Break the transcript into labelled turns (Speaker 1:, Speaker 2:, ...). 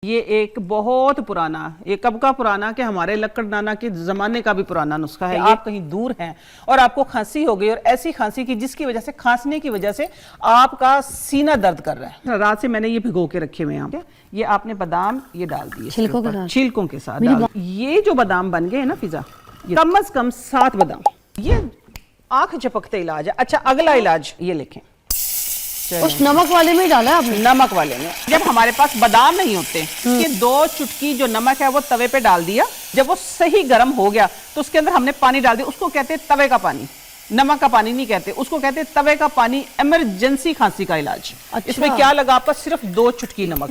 Speaker 1: ये एक बहुत पुराना, ये कब का पुराना कि हमारे लक्कड़ नाना के जमाने का भी पुराना नुस्खा है। आप कहीं दूर हैं और आपको खांसी हो गई और ऐसी खांसी की जिसकी वजह से, खांसने की वजह से आपका सीना दर्द कर रहा है। रात से मैंने ये भिगो के रखे हुए हैं। ये आपने बादाम ये डाल दिए छिलकों के साथ ये जो बादाम बन गए हैं ना पिज्जा, कम से कम 7 बादाम। ये आंख झपकते इलाज है। अच्छा, अगला इलाज ये लिखें,
Speaker 2: उस नमक वाले में ही डाला है आपने?
Speaker 1: नमक वाले में। जब हमारे पास बादाम नहीं होते, ये 2 चुटकी जो नमक है वो तवे पे डाल दिया। जब वो सही गर्म हो गया तो उसके अंदर हमने पानी डाल दिया। उसको कहते हैं तवे का पानी, नमक का पानी नहीं कहते, उसको कहते हैं तवे का पानी। इमरजेंसी खांसी का इलाज।
Speaker 2: अच्छा।
Speaker 1: इसमें क्या लगा आपका? सिर्फ 2 चुटकी नमक।